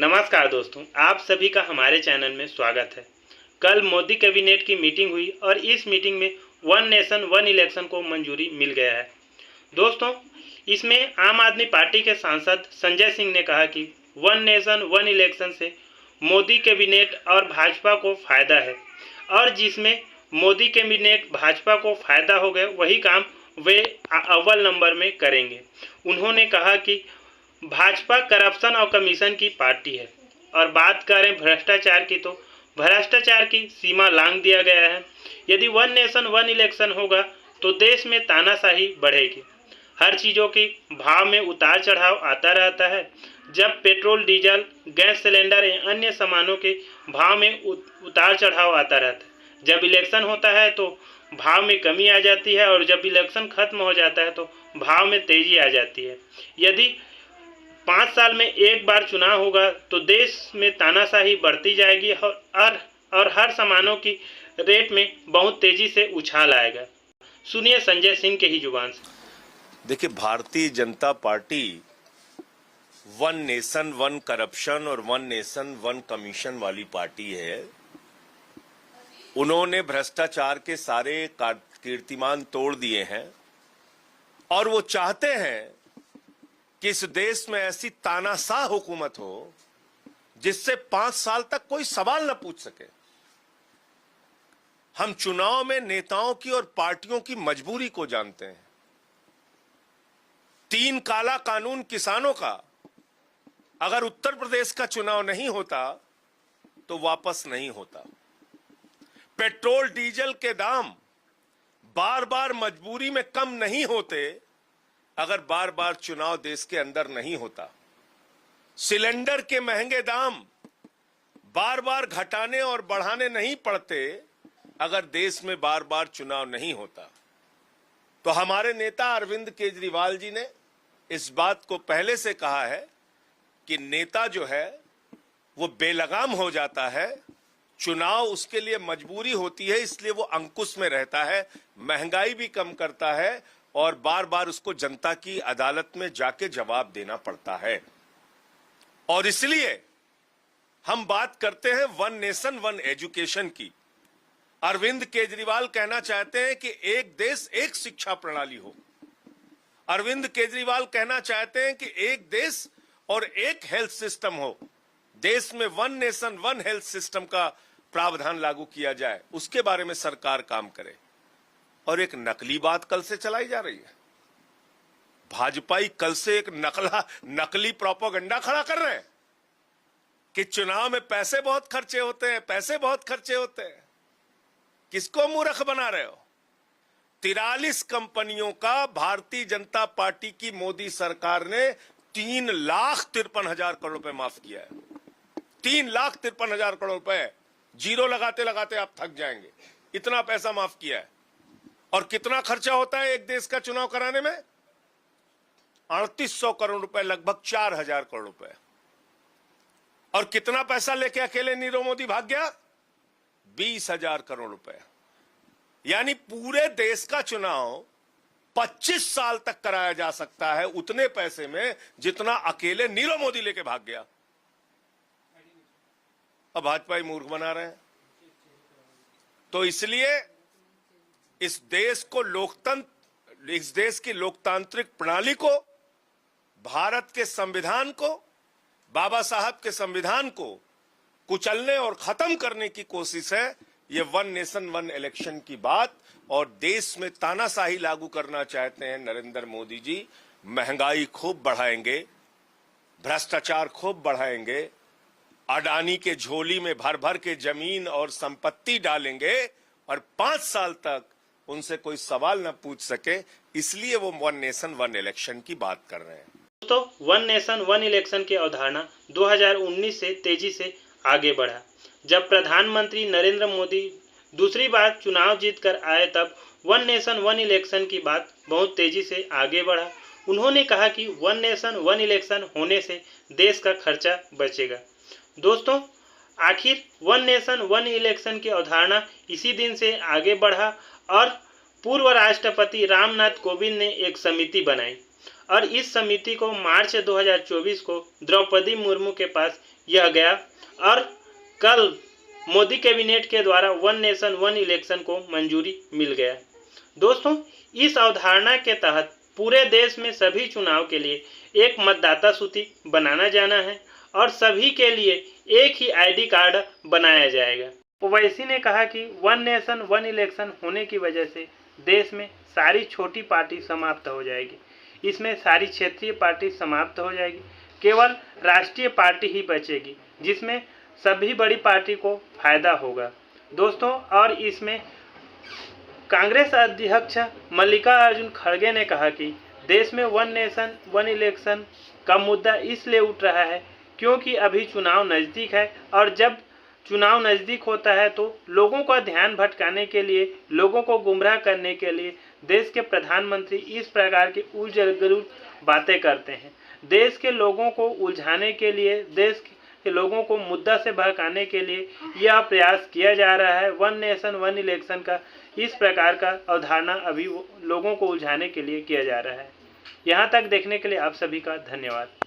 नमस्कार दोस्तों, आप सभी का हमारे चैनल में स्वागत है। कल मोदी कैबिनेट की मीटिंग हुई और इस मीटिंग में वन नेशन वन इलेक्शन को मंजूरी मिल गया है। दोस्तों, इसमें आम आदमी पार्टी के सांसद संजय सिंह ने कहा कि वन नेशन वन इलेक्शन से मोदी कैबिनेट और भाजपा को फायदा है और जिसमें मोदी कैबिनेट भाजपा को फायदा हो गया वही काम वे अव्वल नंबर में करेंगे। उन्होंने कहा कि भाजपा करप्शन और कमीशन की पार्टी है और बात करें भ्रष्टाचार की तो भ्रष्टाचार की सीमा लांघ दिया गया है। यदि वन नेशन वन इलेक्शन होगा तो देश में तानाशाही बढ़ेगी। हर चीज़ों की भाव में उतार चढ़ाव आता रहता है। जब पेट्रोल डीजल गैस सिलेंडर या अन्य सामानों के भाव में उतार चढ़ाव आता रहता है। जब इलेक्शन होता है तो भाव में कमी आ जाती है और जब इलेक्शन खत्म हो जाता है तो भाव में तेजी आ जाती है। यदि 5 साल में एक बार चुनाव होगा तो देश में तानाशाही बढ़ती जाएगी और हर सामानों की रेट में बहुत तेजी से उछाल आएगा। सुनिए संजय सिंह के ही जुबान से। देखिए, Bharatiya Janata party one nation one corruption और वन नेशन वन कमीशन वाली पार्टी है। उन्होंने भ्रष्टाचार के सारे कीर्तिमान तोड़ दिए हैं और वो चाहते हैं कि इस देश में ऐसी तानाशाह हुकूमत हो जिससे 5 साल तक कोई सवाल न पूछ सके। हम चुनाव में नेताओं की और पार्टियों की मजबूरी को जानते हैं। 3 काला कानून किसानों का अगर उत्तर प्रदेश का चुनाव नहीं होता तो वापस नहीं होता। पेट्रोल डीजल के दाम बार बार मजबूरी में कम नहीं होते अगर बार बार चुनाव देश के अंदर नहीं होता। सिलेंडर के महंगे दाम बार बार घटाने और बढ़ाने नहीं पड़ते अगर देश में बार बार चुनाव नहीं होता। तो हमारे नेता अरविंद केजरीवाल जी ने इस बात को पहले से कहा है कि नेता जो है वो बेलगाम हो जाता है, चुनाव उसके लिए मजबूरी होती है, इसलिए वो अंकुश में रहता है, महंगाई भी कम करता है और बार बार उसको जनता की अदालत में जाके जवाब देना पड़ता है। और इसलिए हम बात करते हैं वन नेशन वन एजुकेशन की। अरविंद केजरीवाल कहना चाहते हैं कि एक देश एक शिक्षा प्रणाली हो। अरविंद केजरीवाल कहना चाहते हैं कि एक देश और एक हेल्थ सिस्टम हो। देश में one nation one health system का प्रावधान लागू किया जाए, उसके बारे में सरकार काम करे। और एक नकली बात कल से चलाई जा रही है। भाजपाई कल से एक नकली प्रोपेगेंडा खड़ा कर रहे हैं कि चुनाव में पैसे बहुत खर्चे होते हैं, पैसे बहुत खर्चे होते हैं। किसको मूर्ख बना रहे हो? 43 कंपनियों का भारतीय जनता पार्टी की मोदी सरकार ने 3,53,000 करोड़ रुपए माफ किया है। 3,53,000 करोड़ रुपए जीरो लगाते लगाते आप थक जाएंगे, इतना पैसा माफ किया है। और कितना खर्चा होता है एक देश का चुनाव कराने में? 3,800 करोड़ रुपए, लगभग 4,000 करोड़ रुपए। और कितना पैसा लेके अकेले नीरव मोदी भाग गया? 20,000 करोड़ रुपए। यानी पूरे देश का चुनाव 25 साल तक कराया जा सकता है उतने पैसे में जितना अकेले नीरव मोदी लेके भाग गया। अब भाजपा ही मूर्ख बना रहे हैं। तो इसलिए इस देश की लोकतांत्रिक प्रणाली को, भारत के संविधान को, बाबा साहब के संविधान को कुचलने और खत्म करने की कोशिश है ये वन नेशन वन इलेक्शन की बात। और देश में तानाशाही लागू करना चाहते हैं नरेंद्र मोदी जी। महंगाई खूब बढ़ाएंगे, भ्रष्टाचार खूब बढ़ाएंगे, अडानी के झोली में भर भर के जमीन और संपत्ति डालेंगे और 5 साल तक उनसे कोई सवाल न पूछ सके। इसलिए वो वन नेशन वन इलेक्शन की बात कर रहे हैं। दोस्तों, वन नेशन वन इलेक्शन की अवधारणा 2019 से तेजी से आगे बढ़ा। जब प्रधानमंत्री नरेंद्र मोदी दूसरी बार चुनाव जीतकर आए तब वन नेशन वन इलेक्शन की बात बहुत तेजी से आगे बढ़ा। उन्होंने कहा कि वन नेशन वन इलेक्शन होने से देश का खर्चा बचेगा। दोस्तों, आखिर वन नेशन वन इलेक्शन की अवधारणा इसी दिन से आगे बढ़ा और पूर्व राष्ट्रपति रामनाथ कोविंद ने एक समिति बनाई और इस समिति को मार्च 2024 को द्रौपदी मुर्मू के पास यह गया और कल मोदी कैबिनेट के द्वारा वन नेशन वन इलेक्शन को मंजूरी मिल गया। दोस्तों, इस अवधारणा के तहत पूरे देश में सभी चुनाव के लिए एक मतदाता सूची बनाना जाना है और सभी के लिए एक ही आईडी कार्ड बनाया जाएगा। ओवैसी ने कहा कि वन नेशन वन इलेक्शन होने की वजह से देश में सारी छोटी पार्टी समाप्त हो जाएगी, इसमें सारी क्षेत्रीय पार्टी समाप्त हो जाएगी, केवल राष्ट्रीय पार्टी ही बचेगी जिसमें सभी बड़ी पार्टी को फायदा होगा। दोस्तों, और इसमें कांग्रेस अध्यक्ष मल्लिकार्जुन खड़गे ने कहा कि देश में वन नेशन वन इलेक्शन का मुद्दा इसलिए उठ रहा है क्योंकि अभी चुनाव नज़दीक है और जब चुनाव नज़दीक होता है तो लोगों का ध्यान भटकाने के लिए, लोगों को गुमराह करने के लिए देश के प्रधानमंत्री इस प्रकार की उलझुल बातें करते हैं। देश के लोगों को उलझाने के लिए, देश के लोगों को मुद्दा से भड़काने के लिए यह प्रयास किया जा रहा है। वन नेशन वन इलेक्शन का इस प्रकार का अवधारणा अभी लोगों को उलझाने के लिए किया जा रहा है। यहाँ तक देखने के लिए आप सभी का धन्यवाद।